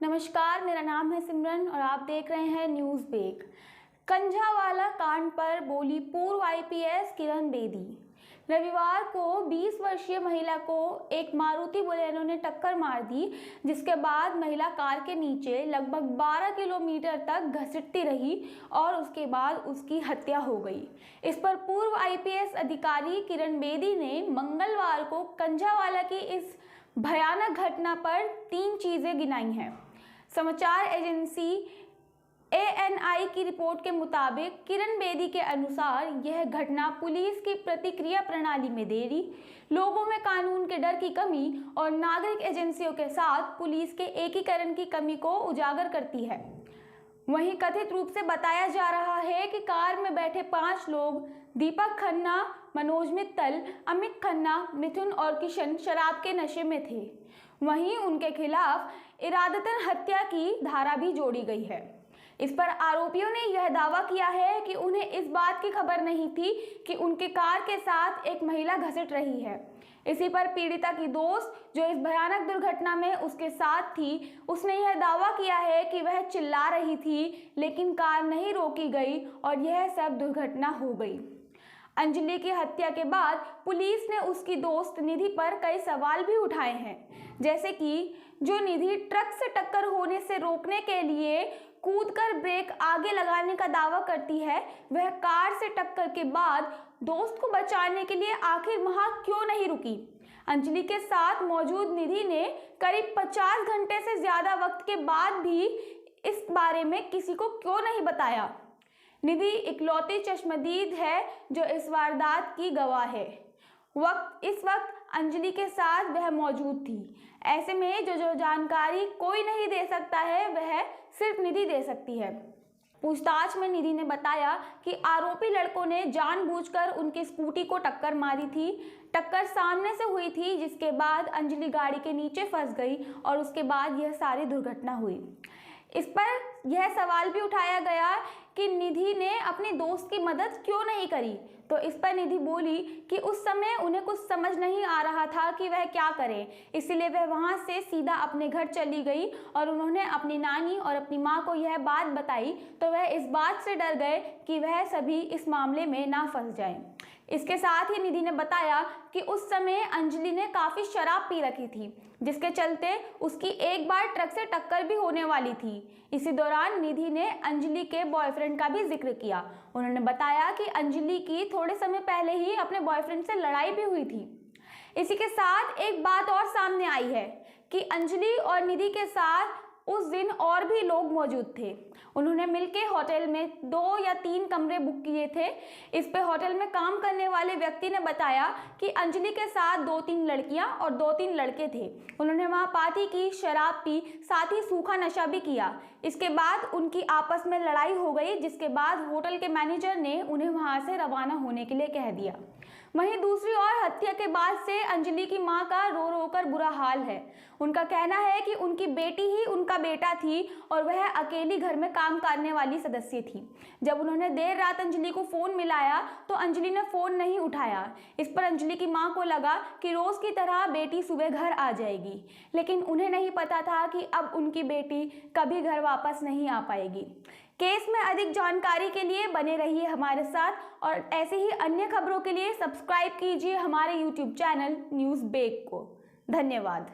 नमस्कार, मेरा नाम है सिमरन और आप देख रहे हैं न्यूज़ बेक। कंझावाला कांड पर बोली पूर्व आईपीएस किरण बेदी। रविवार को 20 वर्षीय महिला को एक मारुति बोलेरो ने टक्कर मार दी, जिसके बाद महिला कार के नीचे लगभग 12 किलोमीटर तक घसीटती रही और उसके बाद उसकी हत्या हो गई। इस पर पूर्व आईपीएस अधिकारी किरण बेदी ने मंगलवार को कंझावाला की इस भयानक घटना पर 3 चीजें गिनाई हैं। समाचार एजेंसी एएनआई की रिपोर्ट के मुताबिक किरण बेदी के अनुसार यह घटना पुलिस की प्रतिक्रिया प्रणाली में देरी, लोगों में कानून के डर की कमी और नागरिक एजेंसियों के साथ पुलिस के एकीकरण की कमी को उजागर करती है। वहीं कथित रूप से बताया जा रहा है कि कार में बैठे 5 लोग दीपक खन्ना, मनोज मित्तल, अमित खन्ना, मिथुन और किशन शराब के नशे में थे। वहीं उनके खिलाफ इरादतन हत्या की धारा भी जोड़ी गई है। इस पर आरोपियों ने यह दावा किया है कि उन्हें इस बात की खबर नहीं थी कि उनके कार के साथ एक महिला घसीट रही है। इसी पर पीड़िता की दोस्त, जो इस भयानक दुर्घटना में उसके साथ थी, उसने यह दावा किया है कि वह चिल्ला रही थी, लेकिन कार नहीं रोकी गई और यह सब दुर्घटना हो गई। अंजलि की हत्या के बाद पुलिस ने उसकी दोस्त निधि पर कई सवाल भी उठाए हैं, जैसे कि जो निधि ट्रक से टक्कर होने से रोकने के लिए कूदकर ब्रेक आगे लगाने का दावा करती है, वह कार से टक्कर के बाद दोस्त को बचाने के लिए आखिर वहां क्यों नहीं रुकी। अंजलि के साथ मौजूद निधि ने करीब 50 घंटे से ज्यादा वक्त के बाद भी इस बारे में किसी को क्यों नहीं बताया। निधि इकलौती चश्मदीद है जो इस वारदात की गवाह है। इस वक्त अंजलि के साथ वह मौजूद थी। ऐसे में जो जानकारी कोई नहीं दे सकता है, वह सिर्फ निधि दे सकती है। पूछताछ में निधि ने बताया कि आरोपी लड़कों ने जानबूझकर उनकी स्कूटी को टक्कर मारी थी। टक्कर सामने से हुई थी, जिसके बाद अंजलि गाड़ी के नीचे फंस गई और उसके बाद यह सारी दुर्घटना हुई। इस पर यह सवाल भी उठाया गया कि निधि ने अपनी दोस्त की मदद क्यों नहीं करी, तो इस पर निधि बोली कि उस समय उन्हें कुछ समझ नहीं आ रहा था कि वह क्या करे, इसलिए वह वहां से सीधा अपने घर चली गई और उन्होंने अपनी नानी और अपनी माँ को यह बात बताई, तो वह इस बात से डर गए कि वह सभी इस मामले में ना फंस जाएं। इसके साथ ही निधि ने बताया कि उस समय अंजलि ने काफ़ी शराब पी रखी थी, जिसके चलते उसकी एक बार ट्रक से टक्कर भी होने वाली थी। इसी दौरान निधि ने अंजलि के बॉयफ्रेंड का भी जिक्र किया। उन्होंने बताया कि अंजलि की थोड़े समय पहले ही अपने बॉयफ्रेंड से लड़ाई भी हुई थी। इसी के साथ एक बात और सामने आई है कि अंजलि और निधि के साथ उस दिन और भी लोग मौजूद थे। उन्होंने मिलकर होटल में 2 या 3 कमरे बुक किए थे। इस पे होटल में काम करने वाले व्यक्ति ने बताया कि अंजलि के साथ 2-3 लड़कियां और 2-3 लड़के थे। उन्होंने वहां पार्टी की, शराब पी, साथ ही सूखा नशा भी किया। इसके बाद उनकी आपस में लड़ाई हो गई, जिसके बाद होटल के मैनेजर ने उन्हें वहां से रवाना होने के लिए कह दिया। वहीं दूसरी ओर हत्या के बाद से अंजलि की मां का रो रो कर बुरा हाल है। उनका कहना है कि उनकी बेटी ही उनका बेटा थी और वह अकेली घर में काम करने वाली सदस्य थी। जब उन्होंने देर रात अंजलि को फोन मिलाया तो अंजलि ने फोन नहीं उठाया। इस पर अंजलि की मां को लगा कि रोज की तरह बेटी सुबह घर आ जाएगी, लेकिन उन्हें नहीं पता था कि अब उनकी बेटी कभी घर वापस नहीं आ पाएगी। केस में अधिक जानकारी के लिए बने रहिए हमारे साथ और ऐसे ही अन्य खबरों के लिए सब्सक्राइब कीजिए हमारे YouTube चैनल न्यूज़ बेक को। धन्यवाद।